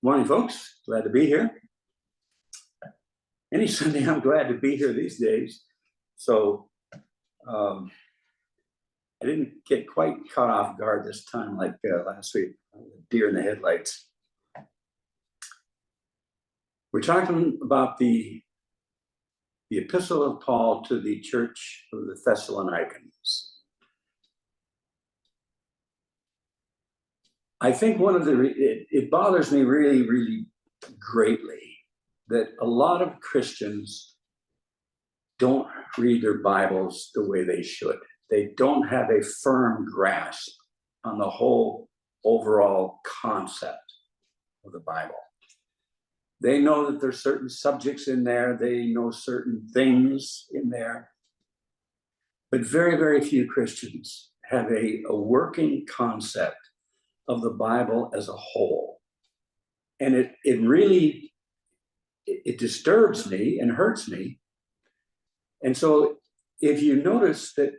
Morning, folks. Glad to be here. Any Sunday, I'm glad to be here these days. So I didn't get quite caught off guard this time like last week. Deer in the headlights. We're talking about the epistle of Paul to the church of the Thessalonians. I think it bothers me really, really greatly that a lot of Christians don't read their Bibles the way they should. They don't have a firm grasp on the whole overall concept of the Bible. They know that there's certain subjects in there. They know certain things in there. But very, very few Christians have a working concept of the Bible as a whole. And it really disturbs me and hurts me. And so if you notice that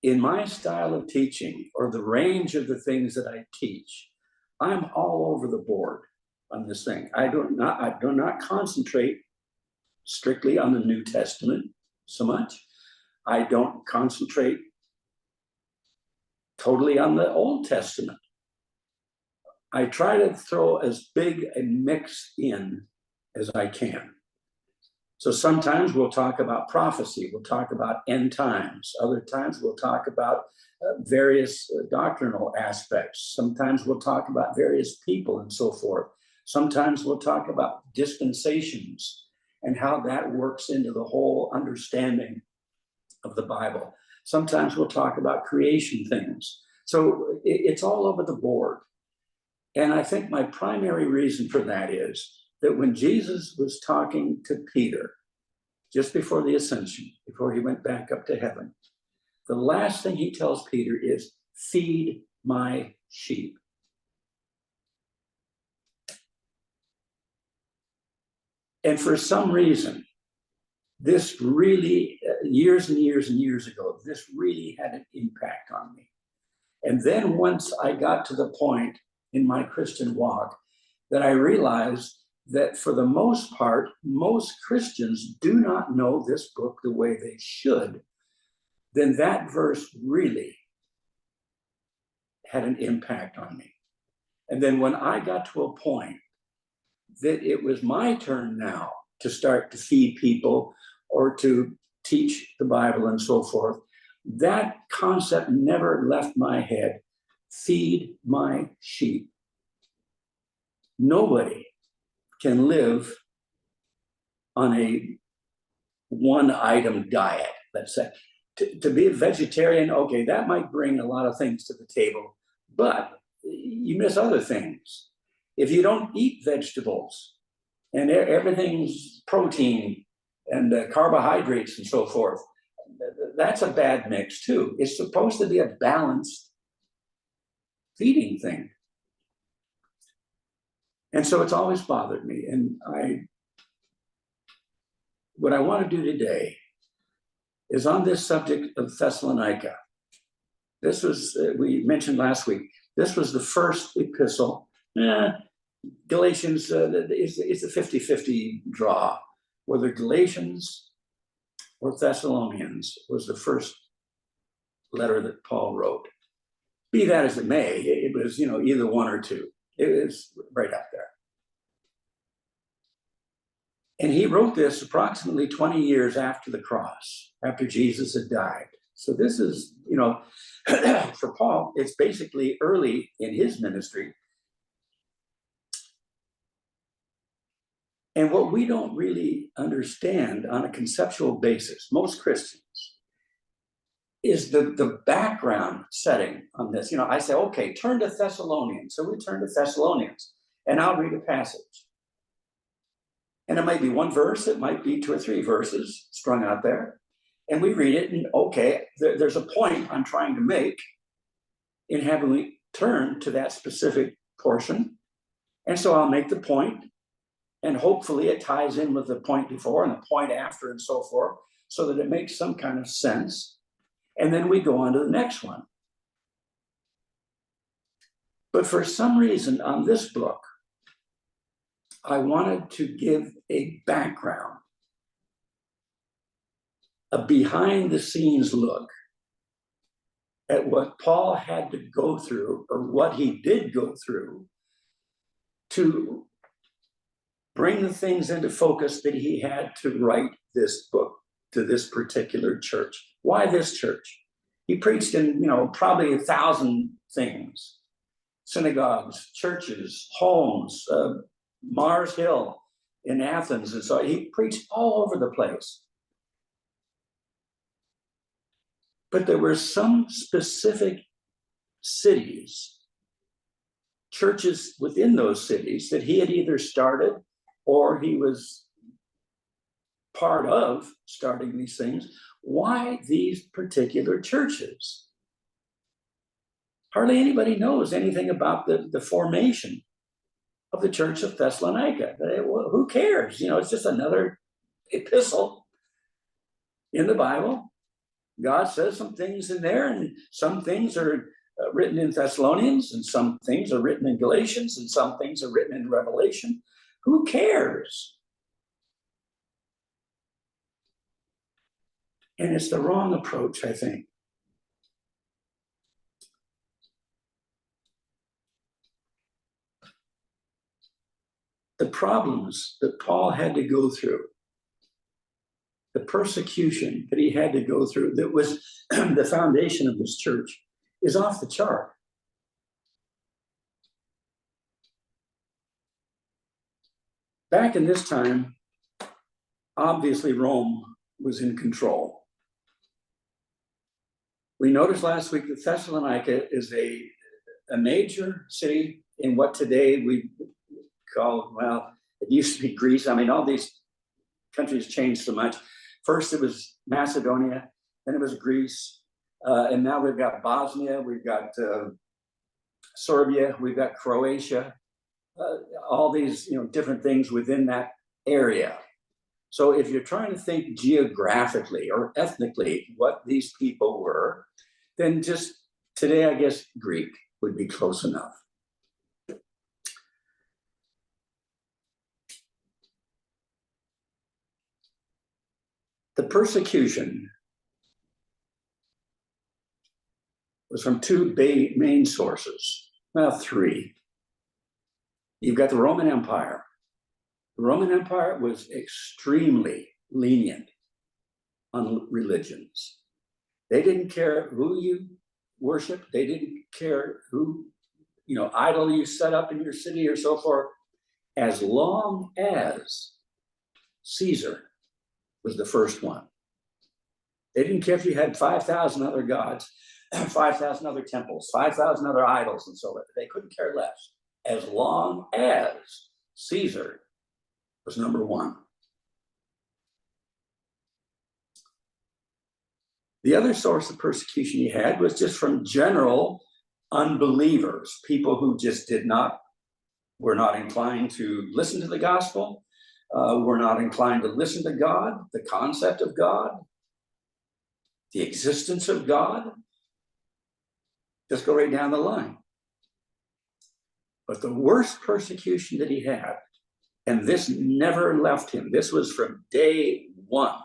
in my style of teaching or the range of the things that I teach, I'm all over the board on this thing. I do not concentrate strictly on the New Testament so much. I don't concentrate totally on the Old Testament. I try to throw as big a mix in as I can. So sometimes we'll talk about prophecy, we'll talk about end times. Other times we'll talk about various doctrinal aspects. Sometimes we'll talk about various people and so forth. Sometimes we'll talk about dispensations and how that works into the whole understanding of the Bible. Sometimes we'll talk about creation things. So it's all over the board. And I think my primary reason for that is that when Jesus was talking to Peter, just before the ascension, before he went back up to heaven, the last thing he tells Peter is, feed my sheep. And for some reason, this really, years and years and years ago, this really had an impact on me. And then once I got to the point in my Christian walk that I realized that for the most part, most Christians do not know this book the way they should, then that verse really had an impact on me. And then when I got to a point that it was my turn now to start to feed people or to teach the Bible and so forth, that concept never left my head. Feed my sheep. Nobody can live on a one-item diet, let's say. To be a vegetarian, okay, that might bring a lot of things to the table, but you miss other things. If you don't eat vegetables and everything's protein and carbohydrates and so forth, that's a bad mix too. It's supposed to be a balanced feeding thing. And so it's always bothered me. And what I want to do today is on this subject of Thessalonica. This was, we mentioned last week, this was the first epistle. Galatians is a 50-50 draw. Whether Galatians or Thessalonians was the first letter that Paul wrote. Be that as it may, it was, either one or two. It is right up there. And he wrote this approximately 20 years after the cross, after Jesus had died. So this is, for Paul, it's basically early in his ministry. And what we don't really understand on a conceptual basis, most Christians, is the background setting on this. I say, okay, turn to Thessalonians. So we turn to Thessalonians, and I'll read a passage. And it might be one verse, it might be 2 or 3 verses strung out there. And we read it, and okay, there's a point I'm trying to make in having we turn to that specific portion. And so I'll make the point, and hopefully it ties in with the point before and the point after and so forth, so that it makes some kind of sense. And then we go on to the next one. But for some reason on this book, I wanted to give a background, a behind the scenes look at what Paul had to go through, or what he did go through, to bring the things into focus that he had to write this book to this particular church. Why this church? He preached in, probably 1,000 things: synagogues, churches, homes, Mars Hill in Athens. And so he preached all over the place. But there were some specific cities, churches within those cities, that he had either started or he was part of starting these things. Why these particular churches? Hardly anybody knows anything about the formation of the church of Thessalonica. Well, who cares? It's just another epistle in the Bible. God says some things in there, and some things are written in Thessalonians, and some things are written in Galatians, and some things are written in Revelation. Who cares? And it's the wrong approach, I think. The problems that Paul had to go through, the persecution that he had to go through, that was the foundation of this church, is off the chart. Back in this time, obviously Rome was in control. We noticed last week that Thessalonica is a major city in what today we call, it used to be Greece. All these countries changed so much. First it was Macedonia, then it was Greece, and now we've got Bosnia, we've got Serbia, we've got Croatia, all these different things within that area. So if you're trying to think geographically or ethnically what these people were, then just today, I guess Greek would be close enough. The persecution was from two main sources, three. You've got the Roman Empire. The Roman Empire was extremely lenient on religions. They didn't care who you worshiped. They didn't care who, idol you set up in your city or so forth, as long as Caesar was the first one. They didn't care if you had 5,000 other gods, 5,000 other temples, 5,000 other idols, and so forth. They couldn't care less, as long as Caesar was number one. The other source of persecution he had was just from general unbelievers, people who just were not inclined to listen to the gospel, were not inclined to listen to God, the concept of God, the existence of God. Just go right down the line. But the worst persecution that he had, and this never left him, this was from day one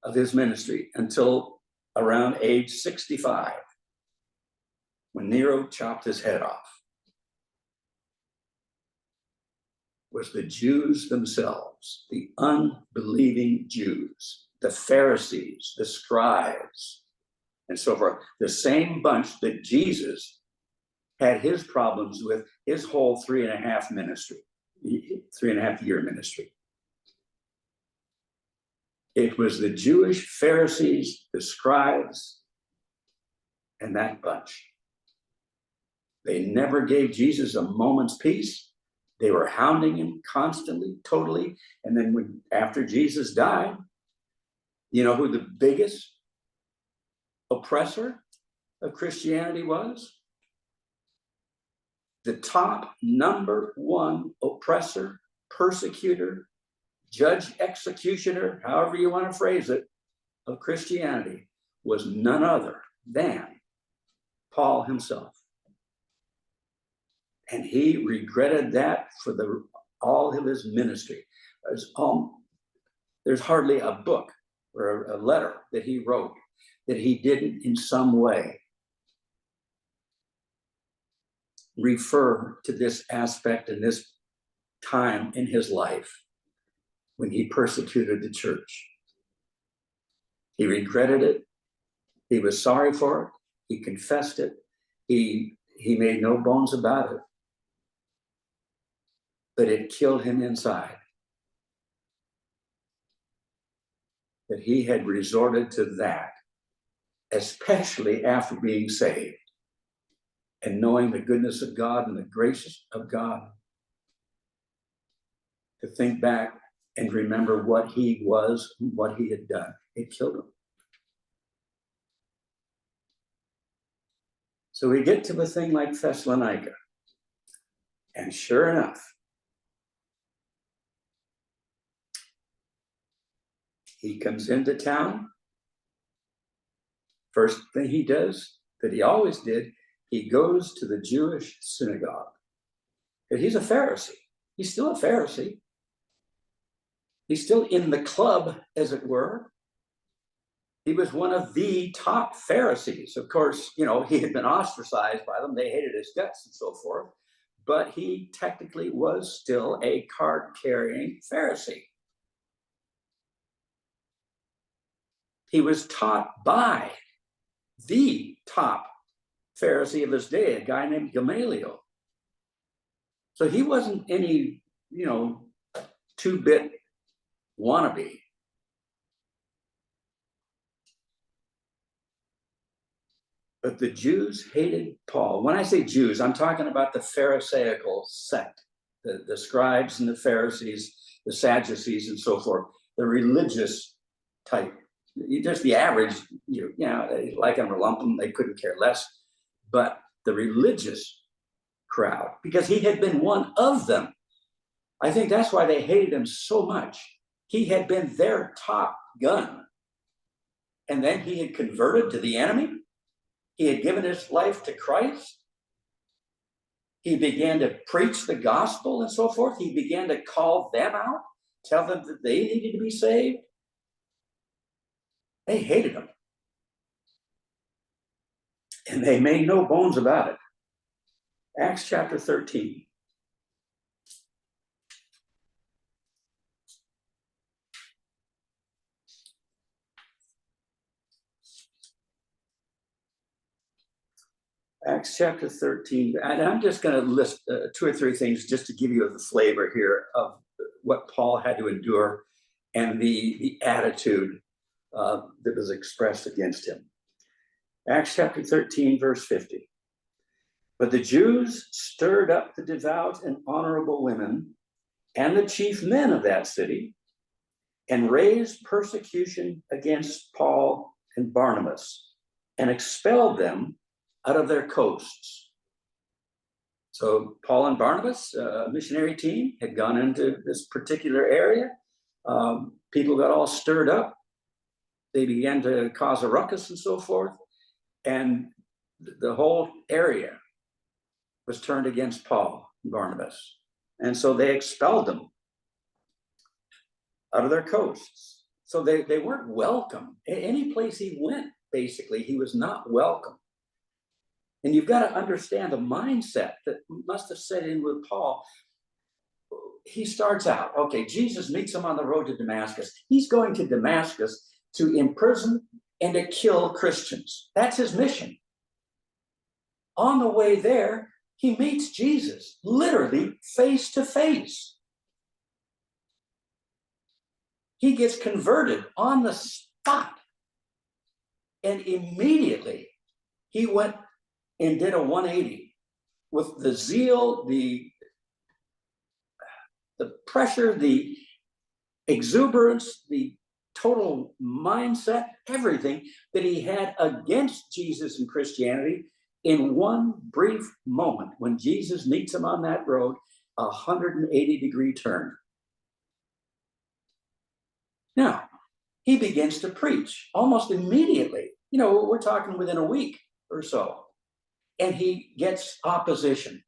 of his ministry until around age 65, when Nero chopped his head off, was the Jews themselves, the unbelieving Jews, the Pharisees, the scribes, and so forth. The same bunch that Jesus had his problems with his whole 3.5 year ministry. It was the Jewish Pharisees, the scribes, and that bunch. They never gave Jesus a moment's peace. They were hounding him constantly, totally. And then after Jesus died, you know who the biggest oppressor of Christianity was? The top number one oppressor, persecutor, judge, executioner, however you want to phrase it, of Christianity was none other than Paul himself. And he regretted that for all of his ministry. There's hardly a book or a letter that he wrote that he didn't in some way refer to this aspect and this time in his life when he persecuted the church. He regretted it. He was sorry for it. He confessed it. He made no bones about it. But it killed him inside. That he had resorted to that, especially after being saved and knowing the goodness of God and the grace of God, to think back and remember what he was, what he had done. It killed him. So we get to a thing like Thessalonica, and sure enough, he comes into town. First thing he does, that he always did, he goes to the Jewish synagogue. And he's a Pharisee. He's still a Pharisee. He's still in the club, as it were. He was one of the top Pharisees. Of course, he had been ostracized by them. They hated his guts and so forth. But he technically was still a card-carrying Pharisee. He was taught by the top Pharisee of his day, a guy named Gamaliel. So he wasn't any, two-bit wannabe. But the Jews hated Paul. When I say Jews, I'm talking about the Pharisaical sect, the scribes and the Pharisees, the Sadducees and so forth, the religious type. Just the average, they like them or lump them, they couldn't care less. But the religious crowd, because he had been one of them. I think that's why they hated him so much. He had been their top gun. And then he had converted to the enemy. He had given his life to Christ. He began to preach the gospel and so forth. He began to call them out, tell them that they needed to be saved. They hated him. And they made no bones about it. Acts chapter 13. Acts chapter 13, and I'm just going to list two or three things just to give you the flavor here of what Paul had to endure and the attitude that was expressed against him. Acts chapter 13, verse 50. But the Jews stirred up the devout and honorable women and the chief men of that city and raised persecution against Paul and Barnabas and expelled them out of their coasts. So Paul and Barnabas, a missionary team, had gone into this particular area. People got all stirred up. They began to cause a ruckus and so forth. And the whole area was turned against Paul and Barnabas. And so they expelled them out of their coasts. So they weren't welcome. Any place he went, basically, he was not welcome. And you've got to understand the mindset that must have set in with Paul. He starts out, okay, Jesus meets him on the road to Damascus. He's going to Damascus to imprison and to kill Christians. That's his mission. On the way there, he meets Jesus, literally face to face. He gets converted on the spot. And immediately, he went and did a 180 with the zeal, the pressure, the exuberance, the total mindset, everything that he had against Jesus and Christianity in one brief moment when Jesus meets him on that road, 180-degree turn. Now, he begins to preach almost immediately. We're talking within a week or so. And he gets opposition.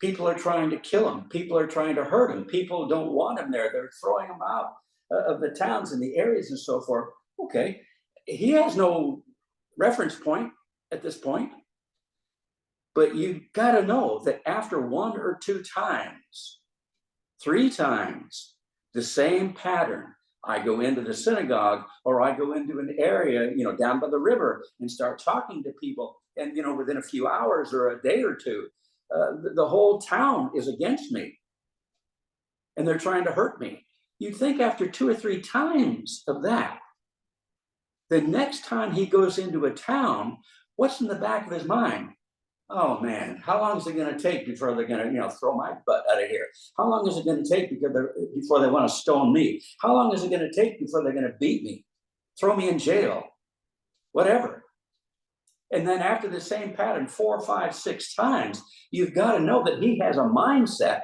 People are trying to kill him. People are trying to hurt him. People don't want him there. They're throwing him out of the towns and the areas and so forth. Okay, he has no reference point at this point. But you got to know that after one or two times, three times, the same pattern, I go into the synagogue or I go into an area, down by the river and start talking to people. And, within a few hours or a day or two, the whole town is against me. And they're trying to hurt me. You'd think after two or three times of that, the next time he goes into a town, what's in the back of his mind? Oh man, how long is it going to take before they're going to, throw my butt out of here? How long is it going to take before they want to stone me? How long is it going to take before they're going to beat me, throw me in jail, whatever? And then after the same pattern, 4, 5, 6 times, you've got to know that he has a mindset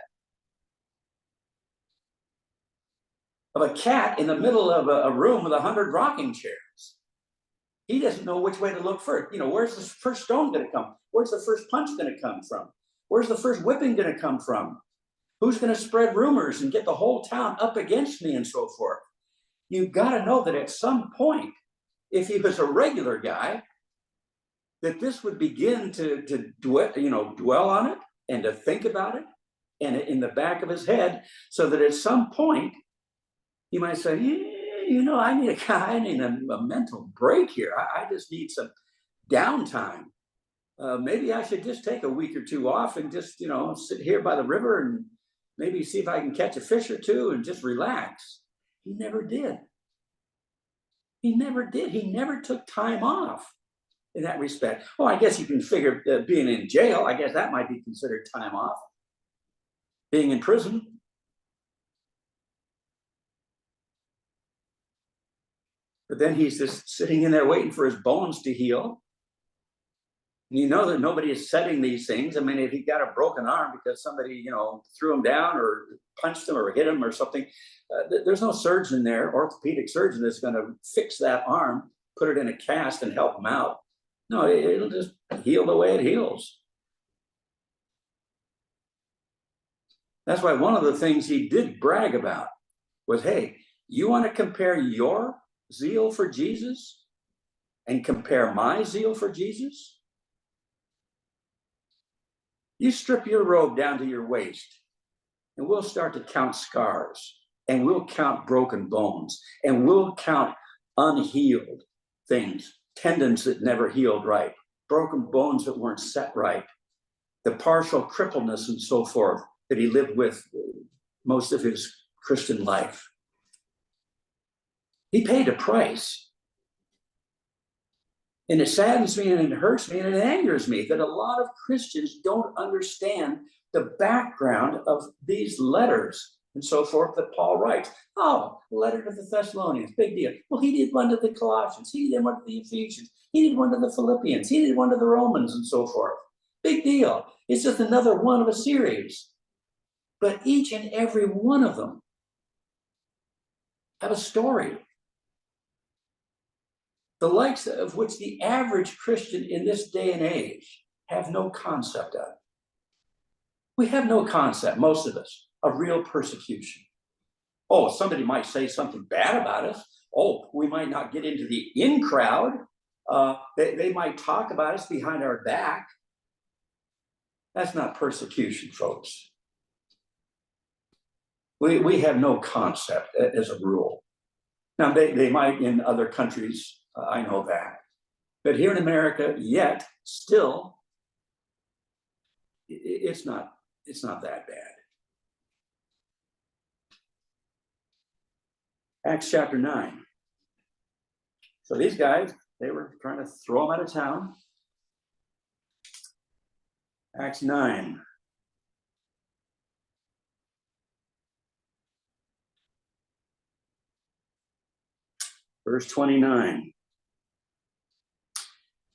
of a cat in the middle of a room with 100 rocking chairs. He doesn't know which way to look first. Where's the first stone going to come? Where's the first punch going to come from? Where's the first whipping going to come from? Who's going to spread rumors and get the whole town up against me and so forth? You've got to know that at some point, if he was a regular guy, that this would begin to dwell on it and to think about it and in the back of his head, so that at some point he might say, I need a mental break here. I just need some downtime. Maybe I should just take a week or two off and just, sit here by the river and maybe see if I can catch a fish or two and just relax. He never did. He never did. He never took time off in that respect. Oh, I guess you can figure being in jail, I guess that might be considered time off. Being in prison. But then he's just sitting in there waiting for his bones to heal. And you know that nobody is setting these things. I mean, if he got a broken arm because somebody, threw him down or punched him or hit him or something, there's no surgeon there, orthopedic surgeon, that's going to fix that arm, put it in a cast and help him out. No, it'll just heal the way it heals. That's why one of the things he did brag about was, hey, you want to compare your zeal for Jesus and compare my zeal for Jesus? You strip your robe down to your waist and we'll start to count scars and we'll count broken bones and we'll count unhealed things, tendons that never healed right, broken bones that weren't set right, the partial crippledness and so forth that he lived with most of his Christian life. He paid a price. And it saddens me and it hurts me and it angers me that a lot of Christians don't understand the background of these letters and so forth that Paul writes. Oh, letter to the Thessalonians, big deal. Well, he did one to the Colossians, he did one to the Ephesians, he did one to the Philippians, he did one to the Romans and so forth. Big deal. It's just another one of a series. But each and every one of them have a story, the likes of which the average Christian in this day and age have no concept of. We have no concept, most of us, of real persecution. Oh, somebody might say something bad about us. Oh, we might not get into the in crowd. They might talk about us behind our back. That's not persecution, folks. We have no concept as a rule. Now, they might in other countries, I know that. But here in America, yet, still, it's not that bad. Acts chapter 9. So these guys, they were trying to throw them out of town. Acts 9. Verse 29.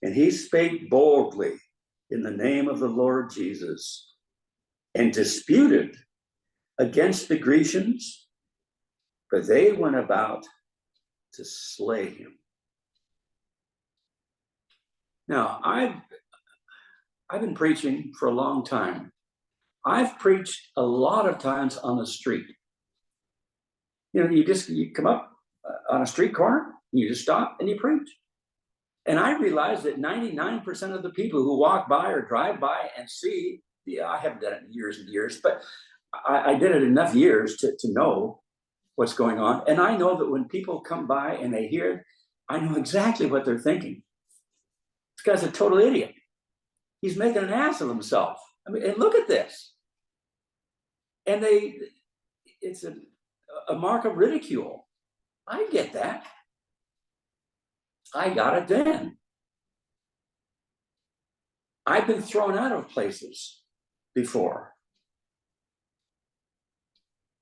And he spake boldly in the name of the Lord Jesus, and disputed against the Grecians, for they went about to slay him. Now, I've been preaching for a long time, I've preached a lot of times on the street. You know, you come up on a street corner, you just stop and you preach. And I realize that 99% of the people who walk by or drive by and see, yeah, I haven't done it in years and years, but I did it enough years to know what's going on. And I know that when people come by and they hear it, I know exactly what they're thinking. This guy's a total idiot. He's making an ass of himself. I mean, and look at this. And it's a mark of ridicule. I get that. I got it then. I've been thrown out of places before.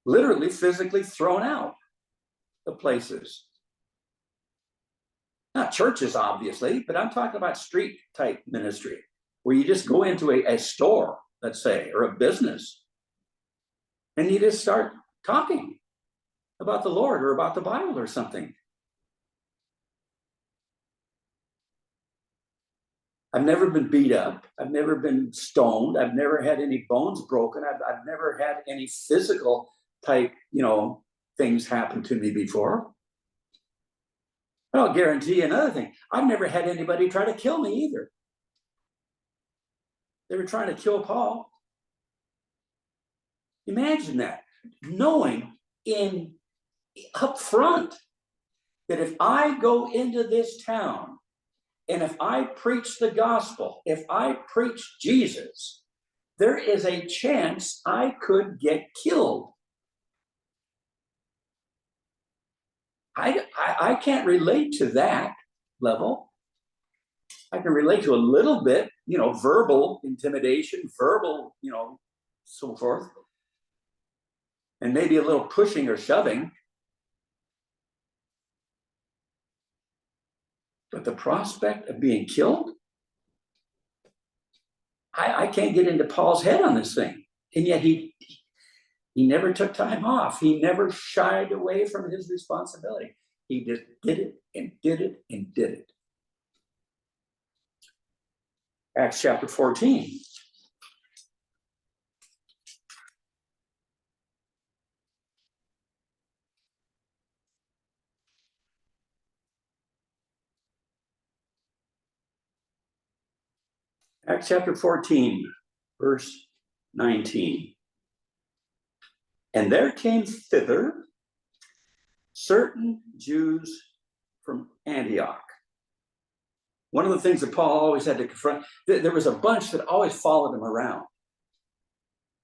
Literally, physically thrown out of places. Not churches, obviously, but I'm talking about street type ministry, where you just go into a store, let's say, or a business, and you just start talking about the Lord or about the Bible or something. I've never been beat up. I've never been stoned. I've never had any bones broken. I've never had any physical type, things happen to me before. I'll guarantee you another thing. I've never had anybody try to kill me either. They were trying to kill Paul. Imagine that, knowing up front that if I go into this town and if I preach the gospel, if I preach Jesus, there is a chance I could get killed. I can't relate to that level. I can relate to a little bit, verbal intimidation, verbal, so forth, and maybe a little pushing or shoving. But the prospect of being killed, I can't get into Paul's head on this thing. And yet he never took time off. He never shied away from his responsibility. He just did it and did it and did it. Acts chapter 14. Acts chapter 14, verse 19. And there came thither certain Jews from Antioch. One of the things that Paul always had to confront, there was a bunch that always followed him around.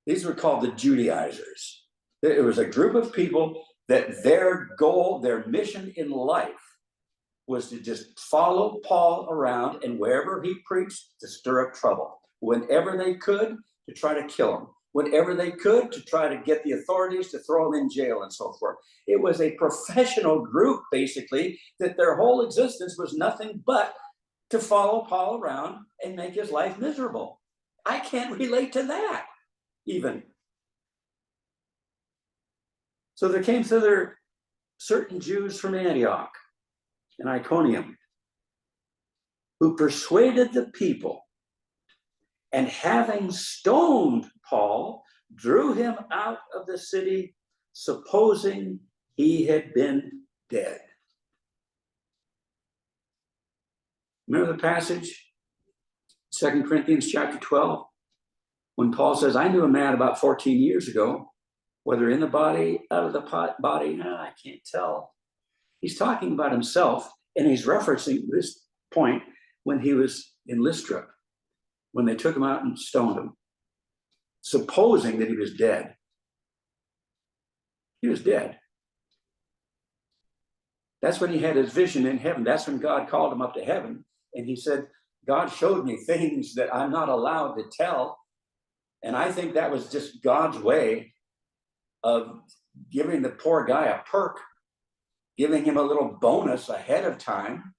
These were called the Judaizers. It was a group of people that their goal, their mission in life was to just follow Paul around, and wherever he preached, to stir up trouble. Whenever they could, to try to kill him. Whenever they could, to try to get the authorities to throw him in jail and so forth. It was a professional group, basically, that their whole existence was nothing but to follow Paul around and make his life miserable. I can't relate to that, even. So there came thither certain Jews from Antioch and Iconium, who persuaded the people, and having stoned Paul, drew him out of the city, supposing he had been dead. Remember the passage, 2 Corinthians chapter 12, when Paul says, I knew a man about 14 years ago, whether in the body, out of the body, I can't tell. He's talking about himself, and he's referencing this point when he was in Lystra, when they took him out and stoned him, supposing that he was dead. He was dead. That's when he had his vision in heaven. That's when God called him up to heaven. And he said, God showed me things that I'm not allowed to tell. And I think that was just God's way of giving the poor guy a perk, giving him a little bonus ahead of time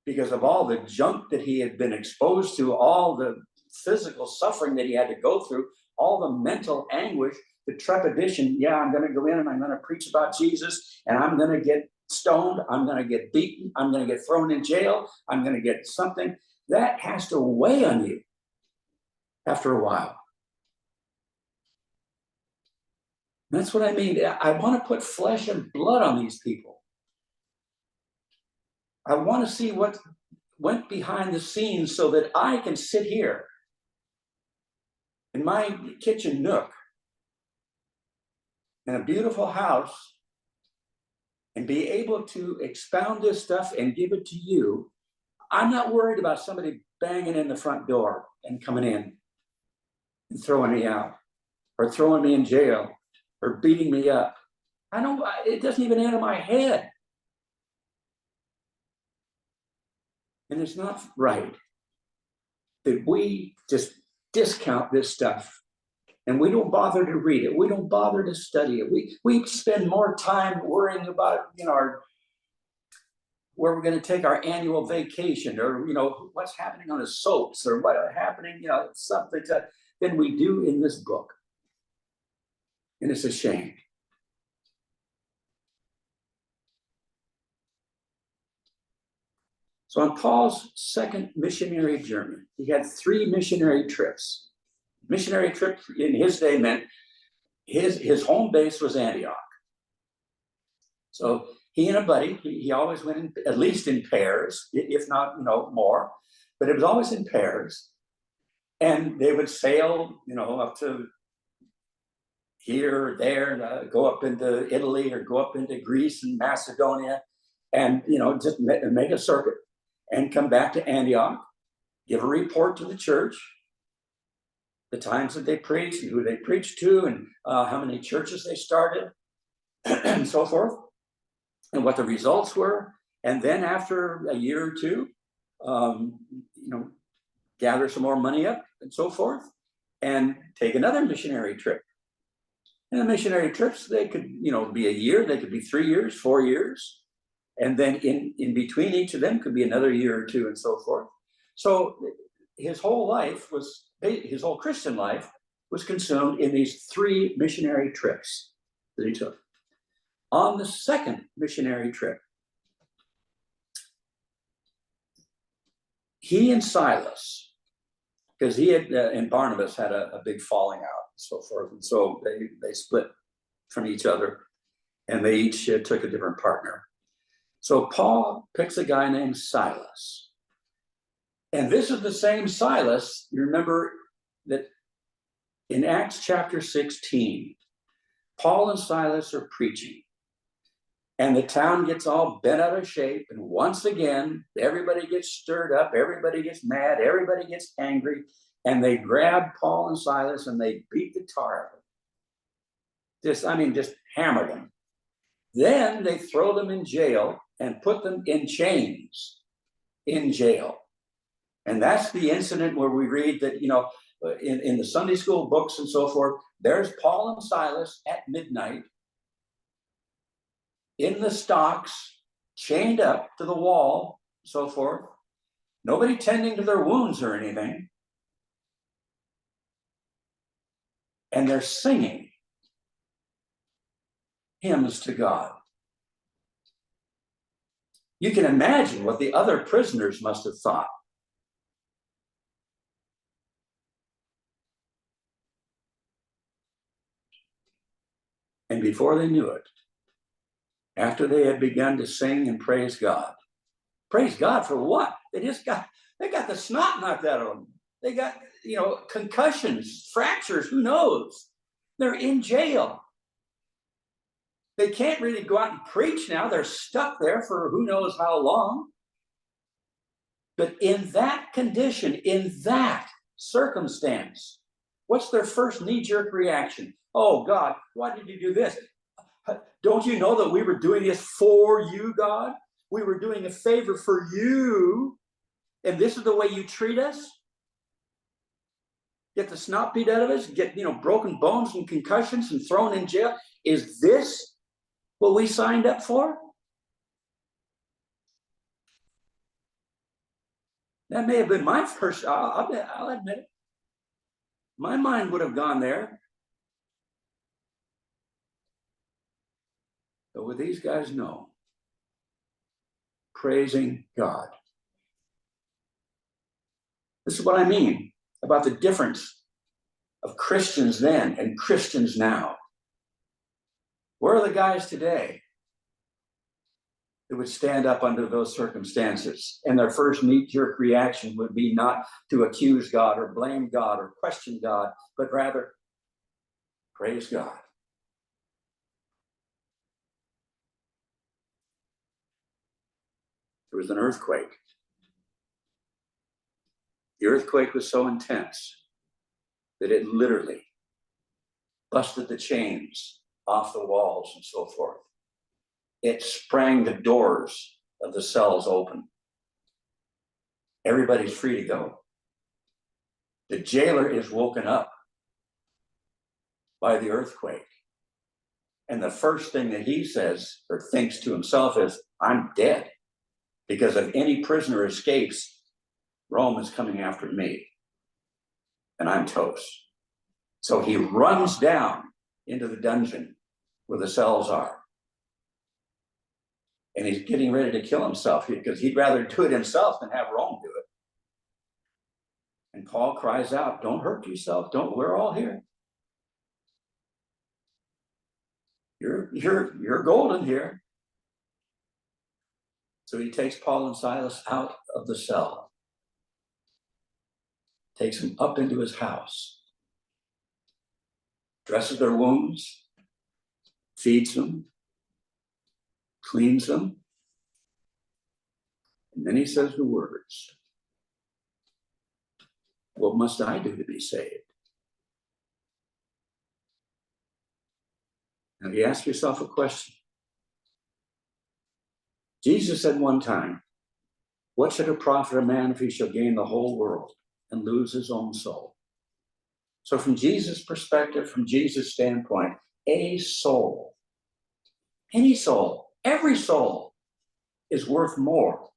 because of all the junk that he had been exposed to, all the physical suffering that he had to go through, all the mental anguish, the trepidation. Yeah, I'm going to go in and I'm going to preach about Jesus, and I'm going to get stoned, I'm going to get beaten, I'm going to get thrown in jail, I'm going to get something. That has to weigh on you after a while. That's what I mean. I want to put flesh and blood on these people. I want to see what went behind the scenes so that I can sit here in my kitchen nook in a beautiful house and be able to expound this stuff and give it to you. I'm not worried about somebody banging in the front door and coming in and throwing me out or throwing me in jail or beating me up. It doesn't even enter my head. And it's not right that we just discount this stuff and we don't bother to read it. We don't bother to study it. We spend more time worrying about, where we're going to take our annual vacation, or, what's happening on the soaps, or what are happening, something than we do in this book. And it's a shame. So on Paul's second missionary journey, he had 3 missionary trips. Missionary trip in his day meant his home base was Antioch. So he and a buddy, he always went at least in pairs, if not, more, but it was always in pairs. And they would sail, up to here or there, and go up into Italy or go up into Greece and Macedonia, and just make a circuit and come back to Antioch, give a report to the church, the times that they preached and who they preached to, and how many churches they started, and so forth, and what the results were. And then after a year or two, gather some more money up and so forth, and take another missionary trip. And the missionary trips, they could, be a year, they could be 3 years, 4 years. And then in between each of them could be another year or two, and so forth. So his whole Christian life was consumed in these 3 missionary trips that he took. On the second missionary trip, he and Silas, because he had and Barnabas had a big falling out and so forth, and so they split from each other, and they each took a different partner. So Paul picks a guy named Silas. And this is the same Silas. You remember that in Acts chapter 16, Paul and Silas are preaching. And the town gets all bent out of shape. And once again, everybody gets stirred up. Everybody gets mad. Everybody gets angry. And they grab Paul and Silas and they beat the tar out of them. Just hammer them. Then they throw them in jail and put them in chains in jail. And that's the incident where we read that, in the Sunday school books and so forth, there's Paul and Silas at midnight in the stocks, chained up to the wall, so forth. Nobody tending to their wounds or anything. And they're singing hymns to God. You can imagine what the other prisoners must have thought. And before they knew it, after they had begun to sing and praise God for what? They got the snot knocked out of them. They got, concussions, fractures, who knows? They're in jail. They can't really go out and preach now. They're stuck there for who knows how long. But in that condition, in that circumstance, what's their first knee-jerk reaction? Oh, God, why did you do this? Don't you know that we were doing this for you, God? We were doing a favor for you, and this is the way you treat us? Get the snot beat out of us, get, broken bones and concussions and thrown in jail? Is this what we signed up for? That may have been my first, I'll admit it. My mind would have gone there. But with these guys, no. Praising God. This is what I mean about the difference of Christians then and Christians now. Where are the guys today that would stand up under those circumstances? And their first knee-jerk reaction would be not to accuse God or blame God or question God, but rather praise God. There was an earthquake. The earthquake was so intense that it literally busted the chains off the walls and so forth. It sprang the doors of the cells open. Everybody's free to go. The jailer is woken up by the earthquake. And the first thing that he says or thinks to himself is, I'm dead. Because if any prisoner escapes, Rome is coming after me. And I'm toast. So he runs down into the dungeon where the cells are. And he's getting ready to kill himself because he'd rather do it himself than have Rome do it. And Paul cries out, don't hurt yourself. We're all here. You're golden here. So he takes Paul and Silas out of the cell, takes them up into his house, dresses their wounds, feeds them, cleans them, and then he says the words, what must I do to be saved? Now you ask yourself a question. Jesus said one time, what should it profit a man if he shall gain the whole world and lose his own soul? So from Jesus' perspective, from Jesus' standpoint, a soul, any soul, every soul is worth more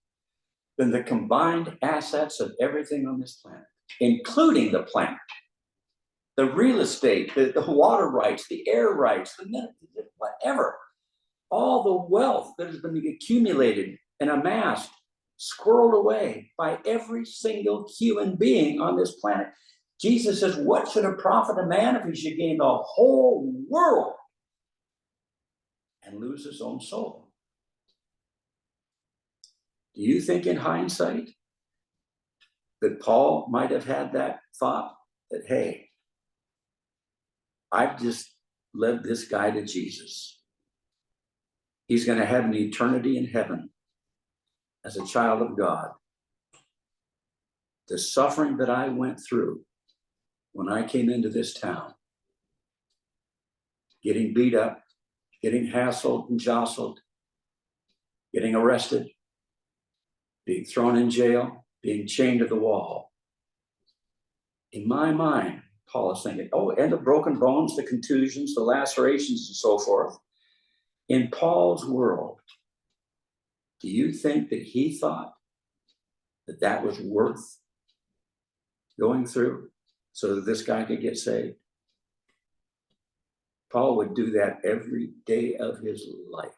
than the combined assets of everything on this planet, including the planet, the real estate, the water rights, the air rights, the whatever, all the wealth that has been accumulated and amassed, squirreled away by every single human being on this planet. Jesus says, what should it profit a man if he should gain the whole world and lose his own soul? Do you think in hindsight that Paul might have had that thought that, hey, I've just led this guy to Jesus. He's going to have an eternity in heaven as a child of God. The suffering that I went through when I came into this town, getting beat up, getting hassled and jostled, getting arrested, being thrown in jail, being chained to the wall. In my mind, Paul is thinking, oh, and the broken bones, the contusions, the lacerations, and so forth. In Paul's world, do you think that he thought that that was worth going through so that this guy could get saved? Paul would do that every day of his life.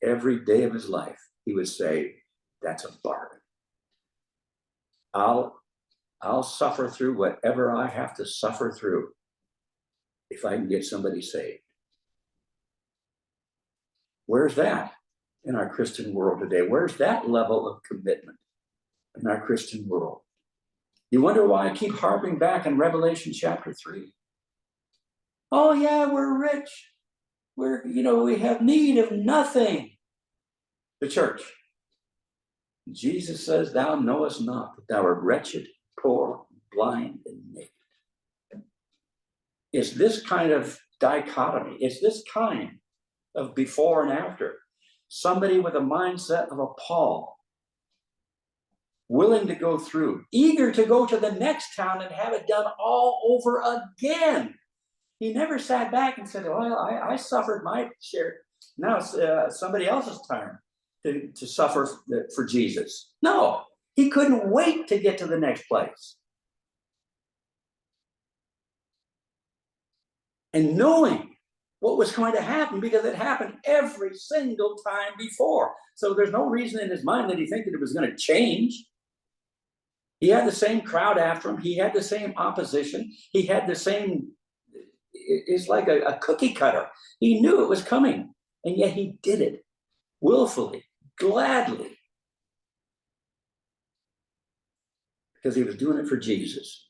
Every day of his life, he would say, that's a bargain. I'll suffer through whatever I have to suffer through if I can get somebody saved. Where's that in our Christian world today? Where's that level of commitment in our Christian world? You wonder why I keep harping back in Revelation chapter 3. Oh yeah, we're rich. We have need of nothing. The church. Jesus says, thou knowest not that thou art wretched, poor, blind, and naked. It's this kind of dichotomy. It's this kind of before and after. Somebody with a mindset of a Paul, willing to go through, eager to go to the next town and have it done all over again. He never sat back and said, well, I suffered my share. Now it's somebody else's turn to suffer for Jesus. No, he couldn't wait to get to the next place. And knowing what was going to happen, because it happened every single time before. So there's no reason in his mind that he think that it was going to change. He had the same crowd after him. He had the same opposition. He had the same is like a cookie cutter. He knew it was coming, and yet he did it willfully, gladly, because he was doing it for Jesus.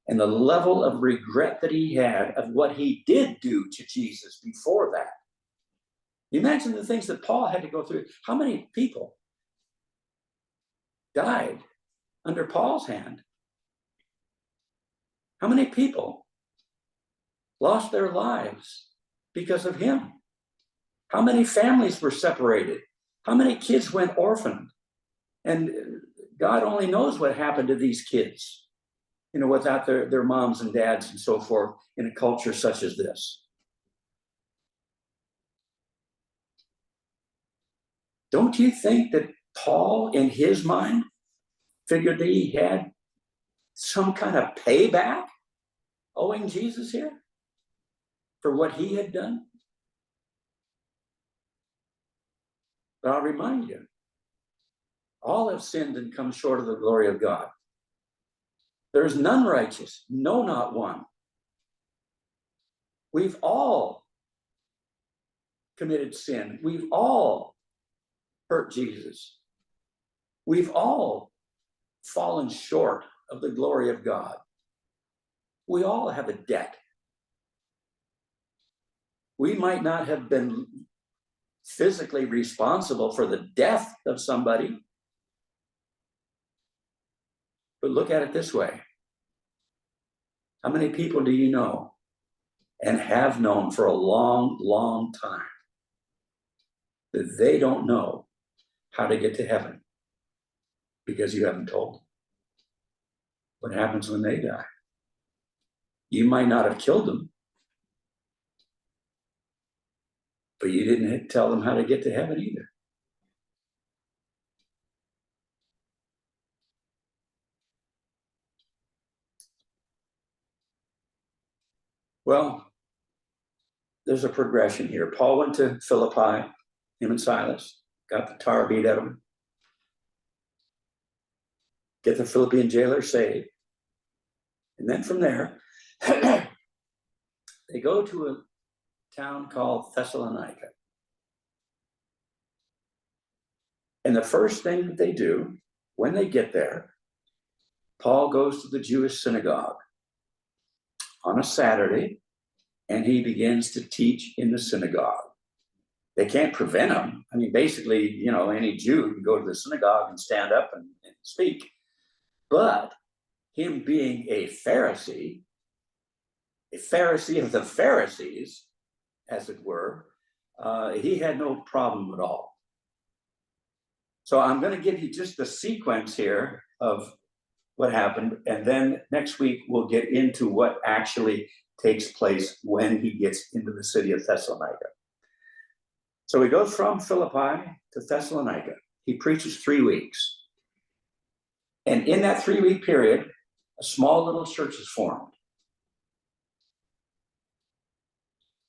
And the level of regret that he had of what he did do to Jesus before that. Imagine the things that Paul had to go through. How many people died under Paul's hand? How many people lost their lives because of him? How many families were separated? How many kids went orphaned? And God only knows what happened to these kids, without their moms and dads and so forth in a culture such as this. Don't you think that Paul, in his mind, figured that he had some kind of payback owing Jesus here for what he had done? But I'll remind you, all have sinned and come short of the glory of God. There is none righteous, no, not one. We've all committed sin. We've all hurt Jesus. We've all fallen short of the glory of God. We all have a debt. We might not have been physically responsible for the death of somebody, but look at it this way. How many people do you know and have known for a long, long time that they don't know how to get to heaven because you haven't told them? What happens when they die? You might not have killed them, but you didn't tell them how to get to heaven either. Well, there's a progression here. Paul went to Philippi, him and Silas, got the tar beat at him, get the Philippian jailer saved. And then from there, they go to a town called Thessalonica. And the first thing that they do when they get there, Paul goes to the Jewish synagogue on a Saturday, and he begins to teach in the synagogue. They can't prevent him. I mean, basically, any Jew can go to the synagogue and stand up and speak. But him being a Pharisee of the Pharisees, as it were, he had no problem at all. So I'm going to give you just the sequence here of what happened, and then next week we'll get into what actually takes place when he gets into the city of Thessalonica. So he goes from Philippi to Thessalonica. He preaches 3 weeks. And in that 3-week period, a small little church is formed.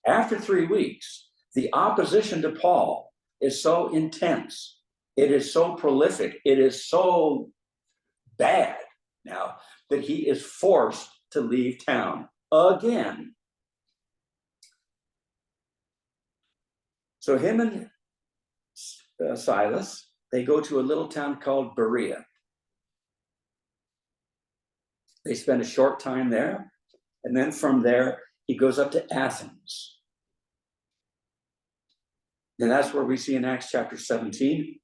After 3 weeks, the opposition to Paul is so intense. It is so prolific. It is so bad now that he is forced to leave town again. So him and Silas, they go to a little town called Berea. They spend a short time there, and then from there, he goes up to Athens. And that's where we see in Acts chapter 17,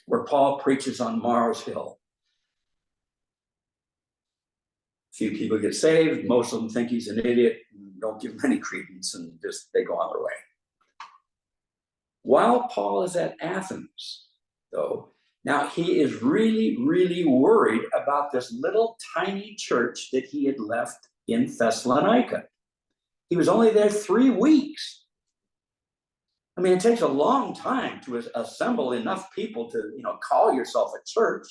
where Paul preaches on Mars Hill. A few people get saved. Most of them think he's an idiot, don't give him any credence, and just they go on their way. While Paul is at Athens, though, now he is really, really worried about this little tiny church that he had left in Thessalonica. He was only there 3 weeks. I mean, it takes a long time to assemble enough people to, call yourself a church.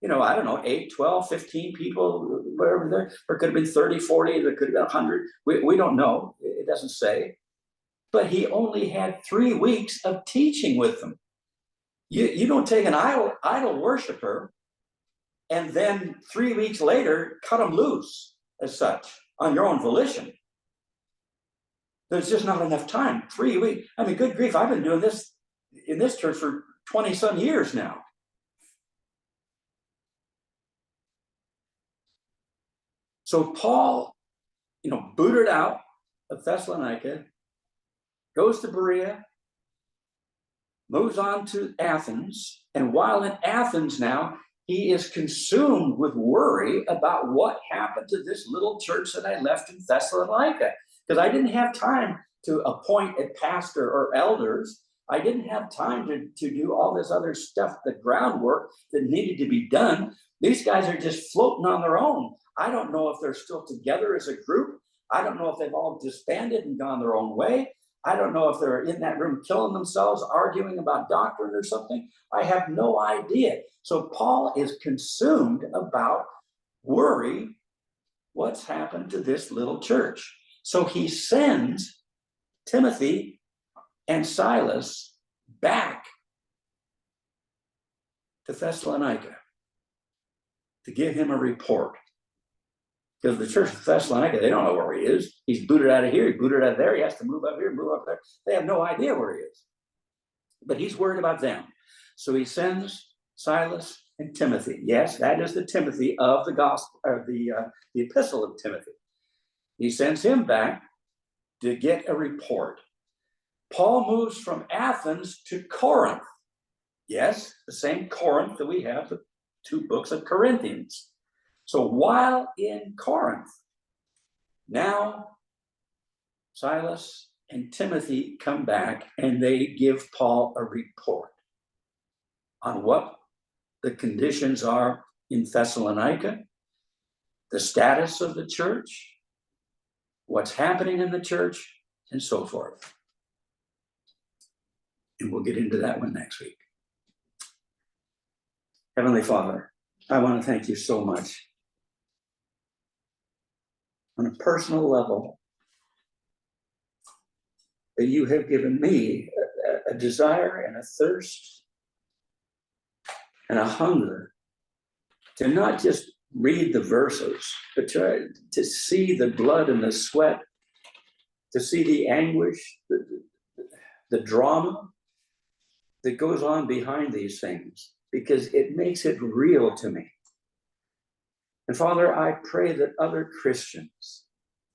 I don't know, 8, 12, 15 people, whatever there. Or it could have been 30, 40, there could have been 100. We don't know. It doesn't say. But he only had 3 weeks of teaching with them. You don't take an idol worshiper and then 3 weeks later cut them loose as such on your own volition. There's just not enough time. 3 weeks. I mean, good grief, I've been doing this in this church for 20 some years now. So Paul, booted out of Thessalonica, goes to Berea, moves on to Athens, and while in Athens now, he is consumed with worry about what happened to this little church that I left in Thessalonica, because I didn't have time to appoint a pastor or elders. I didn't have time to do all this other stuff, the groundwork that needed to be done. These guys are just floating on their own. I don't know if they're still together as a group. I don't know if they've all disbanded and gone their own way. I don't know if they're in that room killing themselves, arguing about doctrine or something. I have no idea. So Paul is consumed about worry, what's happened to this little church. So he sends Timothy and Silas back to Thessalonica to give him a report. Because the church of Thessalonica, they don't know where he is. He's booted out of here, he's booted out of there, he has to move up here, move up there. They have no idea where he is. But he's worried about them. So he sends Silas and Timothy. Yes, that is the Timothy of the gospel, or the epistle of Timothy. He sends him back to get a report. Paul moves from Athens to Corinth. Yes, the same Corinth that we have the 2 books of Corinthians. So while in Corinth, now Silas and Timothy come back and they give Paul a report on what the conditions are in Thessalonica, the status of the church, what's happening in the church, and so forth. And we'll get into that one next week. Heavenly Father, I want to thank you so much. On a personal level, that you have given me a desire and a thirst and a hunger to not just read the verses, but to see the blood and the sweat, to see the anguish, the drama that goes on behind these things, because it makes it real to me. And Father, I pray that other Christians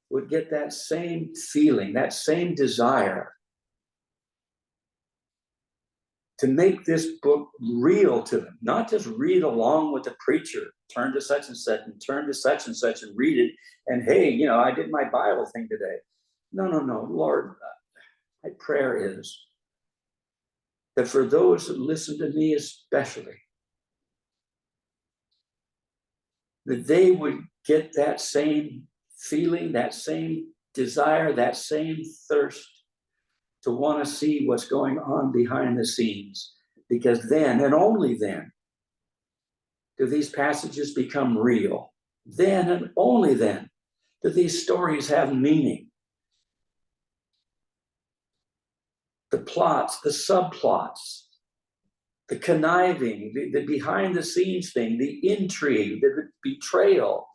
would get that same feeling, that same desire to make this book real to them, not just read along with the preacher, turn to such and such and turn to such and such and read it. And hey, I did my Bible thing today. No, Lord, my prayer is that for those that listen to me especially, that they would get that same feeling, that same desire, that same thirst to want to see what's going on behind the scenes. Because then, and only then, do these passages become real. Then and only then do these stories have meaning. The plots, the subplots, the conniving, the behind the scenes thing, the intrigue, the betrayal,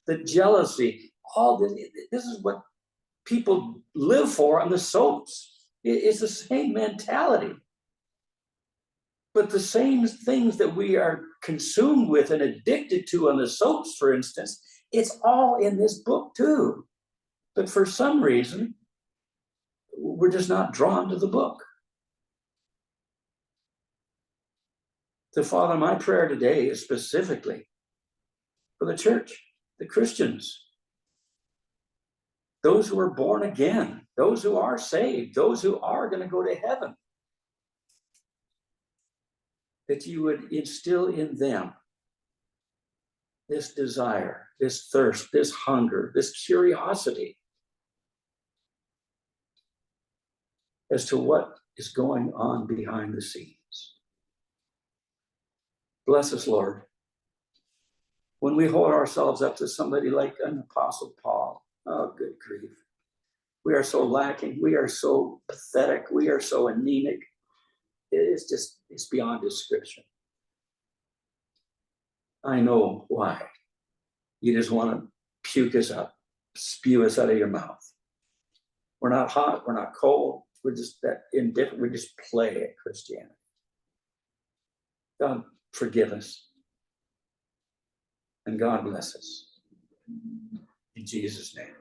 the jealousy, all this is what people live for on the soaps. It's the same mentality. But the same things that we are consumed with and addicted to on the soaps, for instance, it's all in this book too. But for some reason, we're just not drawn to the book. So, Father, my prayer today is specifically for the church, the Christians, those who are born again, those who are saved, those who are going to go to heaven, that you would instill in them this desire, this thirst, this hunger, this curiosity as to what is going on behind the scenes. Bless us, Lord. When we hold ourselves up to somebody like an Apostle Paul, oh, good grief. We are so lacking. We are so pathetic. We are so anemic. It's beyond description. I know why. You just want to puke us up, spew us out of your mouth. We're not hot, we're not cold, we're just that indifferent, we just play at Christianity. God forgive us. And God bless us. In Jesus' name.